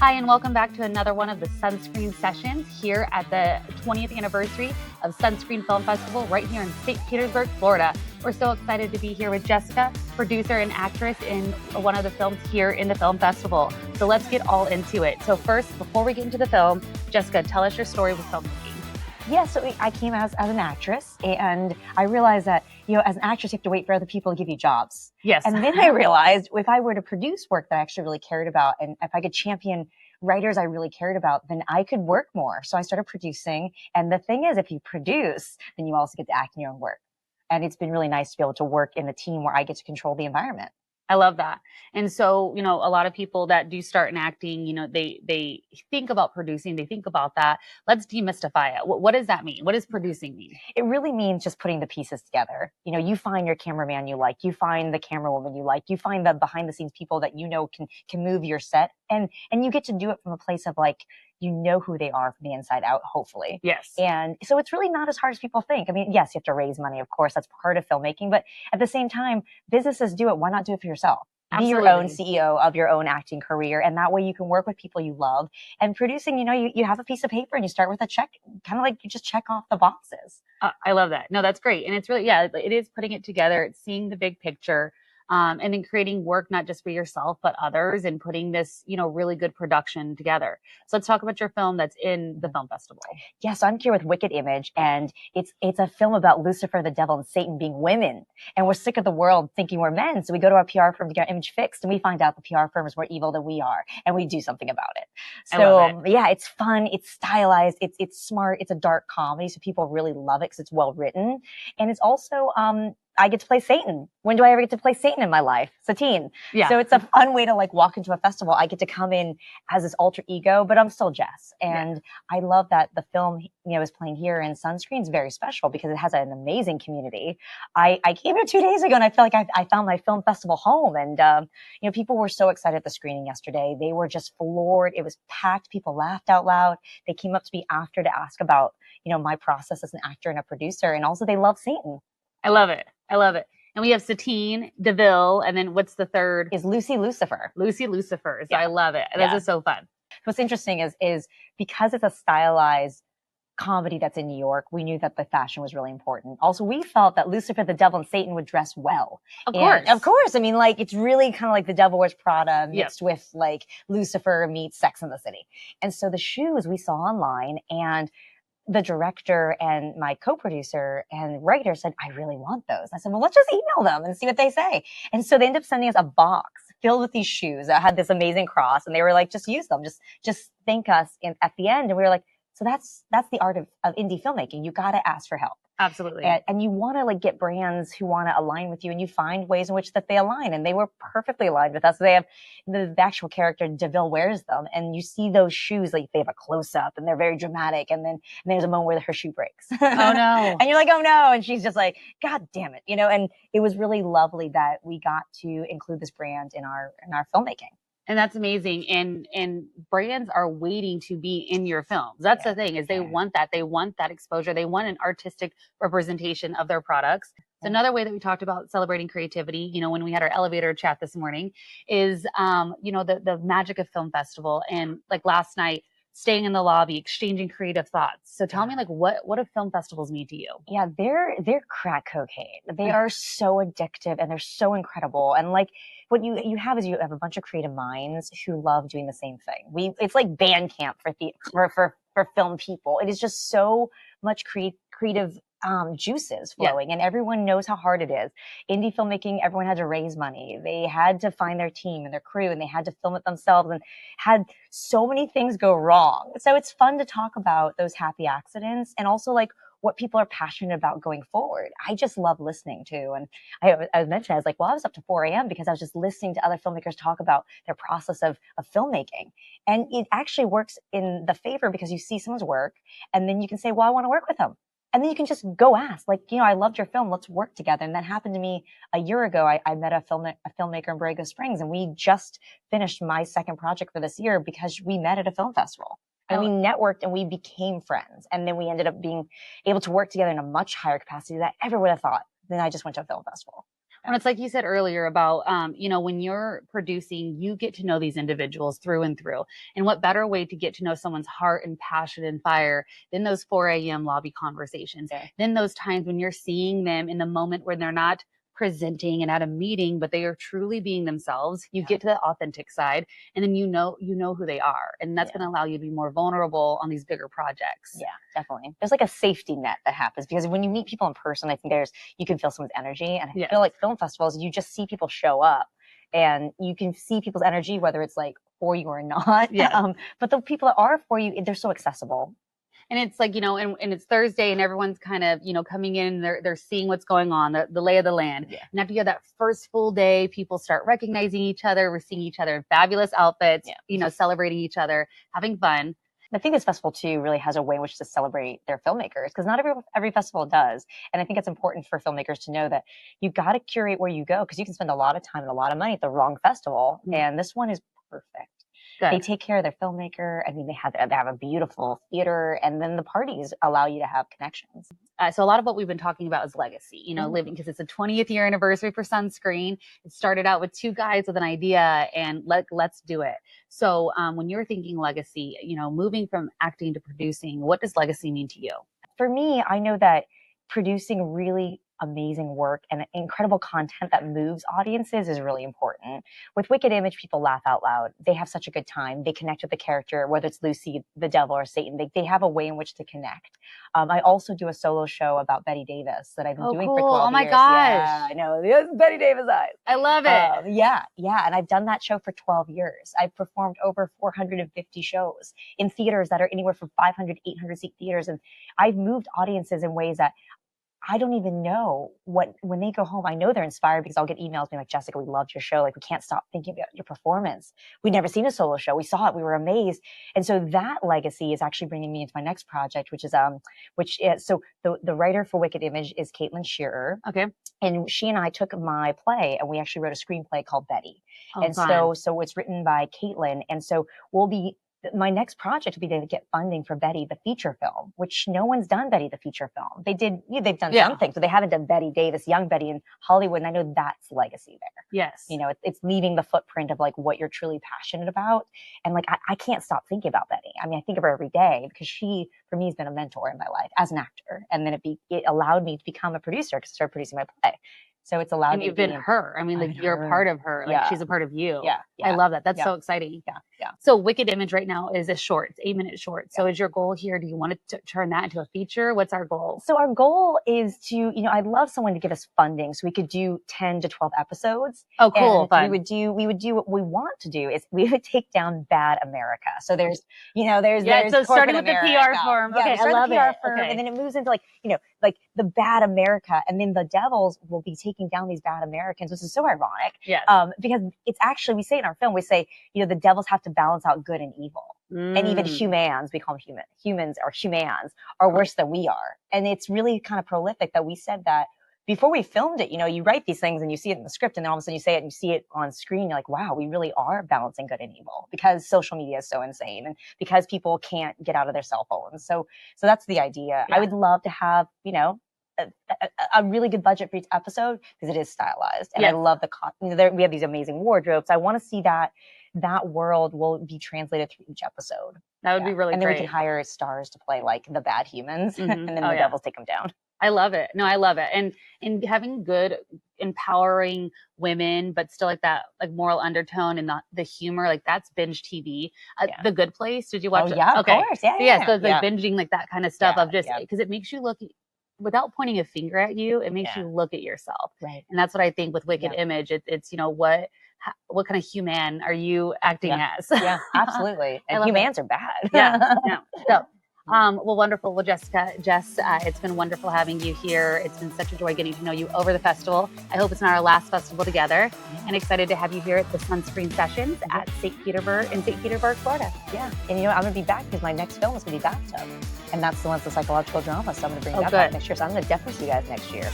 Hi, and welcome back to another one of the Sunscreen sessions here at the 20th anniversary of Sunscreen Film Festival right here in St. Petersburg, Florida. We're so excited to be here with Jessica, producer and actress in one of the films here in the film festival. So let's get all into it. So first, before we get into the film, Jessica, tell us your story with filmmaking. Yeah, so I came as an actress, and I realized that, as an actress, you have to wait for other people to give you jobs. Yes. And then I realized if I were to produce work that I actually really cared about, and if I could champion writers I really cared about, then I could work more. So I started producing. And the thing is, if you produce, then you also get to act in your own work. And it's been really nice to be able to work in a team where I get to control the environment. I love that. And so, a lot of people that do start in acting, they think about producing, they think about that. Let's demystify it. What does that mean? What does producing mean? It really means just putting the pieces together. You find your cameraman you like, you find the camera woman you like, you find the behind the scenes people that can move your set, and you get to do it from a place of who they are from the inside out, hopefully. Yes. And so it's really not as hard as people think. I mean, yes, you have to raise money, of course, that's part of filmmaking, but at the same time, businesses do it. Why not do it for yourself? Absolutely. Be your own CEO of your own acting career. And that way you can work with people you love. And producing, you have a piece of paper and you start with a check, kind of like you just check off the boxes. I love that. No, that's great. And it's really, it is putting it together. It's seeing the big picture. And then creating work, not just for yourself, but others, and putting this, really good production together. So let's talk about your film that's in the film festival. Yeah, so I'm here with Wicked Image, and it's a film about Lucifer, the devil, and Satan being women. And we're sick of the world thinking we're men. So we go to our PR firm to get our image fixed, and we find out the PR firm is more evil than we are, and we do something about it. So yeah, it's fun, it's stylized, it's smart, it's a dark comedy, so people really love it because it's well written. And it's also I get to play Satan. When do I ever get to play Satan in my life? Satine. Yeah. So it's a fun way to walk into a festival. I get to come in as this alter ego, but I'm still Jess. And I love that the film, is playing here in Sunscreen is very special because it has an amazing community. I came here 2 days ago and I feel like I found my film festival home. And, people were so excited at the screening yesterday. They were just floored. It was packed. People laughed out loud. They came up to me after to ask about, my process as an actor and a producer. And also they love Satan. I love it. I love it. And we have Satine, DeVille, and then what's the third? Is Lucy Lucifer. Lucy Lucifer. So yeah. I love it. This is so fun. What's interesting is because it's a stylized comedy that's in New York, we knew that the fashion was really important. Also, we felt that Lucifer, the devil, and Satan would dress well. Of course. I mean, it's really kind of like the Devil Wears Prada mixed with Lucifer meets Sex and the City. And so the shoes we saw online, and the director and my co-producer and writer said, I really want those. I said, well, let's just email them and see what they say. And so they ended up sending us a box filled with these shoes that had this amazing cross. And they were like, just use them. Just thank us at the end. And we were like, so that's the art of indie filmmaking. You got to ask for help. Absolutely. And you want to get brands who want to align with you, and you find ways in which that they align, and they were perfectly aligned with us. They have the actual character DeVille wears them, and you see those shoes, they have a close up and they're very dramatic. And then there's a moment where her shoe breaks. Oh no. And you're like, oh no. And she's just like, God damn it. And it was really lovely that we got to include this brand in our filmmaking. And that's amazing. And brands are waiting to be in your films. That's the thing, is they want that. They want that exposure. They want an artistic representation of their products. It's another way that we talked about celebrating creativity, when we had our elevator chat this morning, is, the magic of film festival. And last night, staying in the lobby, exchanging creative thoughts. So tell me, what do film festivals mean to you? Yeah, they're crack cocaine. They are so addictive and they're so incredible. And what you have is you have a bunch of creative minds who love doing the same thing. It's like band camp for film people. It is just so much creative juices flowing, and everyone knows how hard it is. Indie filmmaking, everyone had to raise money. They had to find their team and their crew, and they had to film it themselves, and had so many things go wrong. So it's fun to talk about those happy accidents, and also what people are passionate about going forward. I just love listening to, and I mentioned, I was like, well, I was up to 4 a.m. because I was just listening to other filmmakers talk about their process of filmmaking. And it actually works in the favor because you see someone's work, and then you can say, well, I want to work with them. And then you can just go ask, I loved your film. Let's work together. And that happened to me a year ago. I met a filmmaker in Borrego Springs, and we just finished my second project for this year because we met at a film festival. And we networked and we became friends. And then we ended up being able to work together in a much higher capacity than I ever would have thought. Then I just went to a film festival. And it's like you said earlier about, when you're producing, you get to know these individuals through and through. And what better way to get to know someone's heart and passion and fire than those 4 a.m. lobby conversations, than those times when you're seeing them in the moment where they're not presenting and at a meeting, but they are truly being themselves. You get to the authentic side, and then you know who they are. And that's going to allow you to be more vulnerable on these bigger projects. Yeah, definitely. There's like a safety net that happens because when you meet people in person, I think you can feel someone's energy. And I feel like film festivals, you just see people show up and you can see people's energy, whether it's like for you or not. But the people that are for you, they're so accessible. And it's like, and it's Thursday and everyone's kind of, coming in, they're seeing what's going on, the lay of the land. And after you have that first full day, people start recognizing each other. We're seeing each other in fabulous outfits, celebrating each other, having fun. I think this festival too really has a way in which to celebrate their filmmakers, because not every festival does. And I think it's important for filmmakers to know that you got to curate where you go, because you can spend a lot of time and a lot of money at the wrong festival. And this one is perfect. Good. They take care of their filmmaker. I mean, they have a beautiful theater, and then the parties allow you to have connections. So a lot of what we've been talking about is legacy, living, because it's the 20th year anniversary for Sunscreen. It started out with 2 guys with an idea and let's do it. So when you're thinking legacy, moving from acting to producing, what does legacy mean to you? For me, I know that producing really amazing work and incredible content that moves audiences is really important. With Wicked Image, people laugh out loud. They have such a good time. They connect with the character, whether it's Lucy, the devil, or Satan. They have a way in which to connect. I also do a solo show about Bette Davis that I've been doing for 12 years. Oh my gosh. Yeah, I know. Yes, Bette Davis eyes. I love it. Yeah. And I've done that show for 12 years. I've performed over 450 shows in theaters that are anywhere from 500, 800 seat theaters. And I've moved audiences in ways that I don't even know when they go home. I know they're inspired because I'll get emails being like, Jessica, we loved your show. Like, we can't stop thinking about your performance. We'd never seen a solo show. We saw it. We were amazed. And so that legacy is actually bringing me into my next project, which is, so the writer for Wicked Image is Jessica Sherr. Okay. And she and I took my play and we actually wrote a screenplay called Betty. And fun. so it's written by Caitlin. And so my next project would be to get funding for Betty, the feature film, which no one's done Betty, the feature film. They've done some things, but they haven't done Bette Davis, young Betty in Hollywood. And I know that's legacy there. Yes. It's leaving the footprint of like what you're truly passionate about. And like, I can't stop thinking about Betty. I mean, I think of her every day because she, for me, has been a mentor in my life as an actor. And then it allowed me to become a producer because I started producing my play. So it's allowed me to be her. I mean, like, you're part of her. Like, she's a part of you. Yeah. I love that. That's so exciting. Yeah. So Wicked Image right now is a short. It's 8-minute short. So is your goal here? Do you want to turn that into a feature? What's our goal? So our goal is to, I'd love someone to give us funding so we could do 10 to 12 episodes. Oh, cool. And fun. we would do what we want to do is we would take down bad America. So there's so starting with America. The PR firm. Okay, I love the PR it. Firm, okay. And then it moves into like the bad America. And then the devils will be taking down these bad Americans, which is so ironic. Yes. Because it's actually, we say in our film, we say, the devils have to balance out good and evil. And even humans, we call them humans are worse than we are. And it's really kind of prolific that we said that before we filmed it. You write these things and you see it in the script, and then all of a sudden you say it and you see it on screen. You're like, wow, we really are balancing good and evil because social media is so insane and because people can't get out of their cell phones. So that's the idea. Yeah. I would love to have, a really good budget for each episode because it is stylized. And I love we have these amazing wardrobes. I want to see that world will be translated through each episode. That would be really great. And then we can hire stars to play like the bad humans and then the devils take them down. I love it. No, I love it. And having good, empowering women, but still like that, like moral undertone and the humor, like that's binge TV. The Good Place. Did you watch it? Yeah, okay. Of course. Yeah. So it's like binging like that kind of stuff of just, because it makes you look, without pointing a finger at you, it makes you look at yourself. Right. And that's what I think with Wicked Image. It's what kind of human are you acting as? Yeah, absolutely. And humans are bad. Yeah. So, well, wonderful. Well, Jess, it's been wonderful having you here. It's been such a joy getting to know you over the festival. I hope it's not our last festival together, and excited to have you here at the Sunscreen Sessions at St. Petersburg, Florida. Yeah. And I'm going to be back because my next film is going to be Bathtub. And that's the psychological drama. So I'm going to bring that back next year. So I'm going to definitely see you guys next year.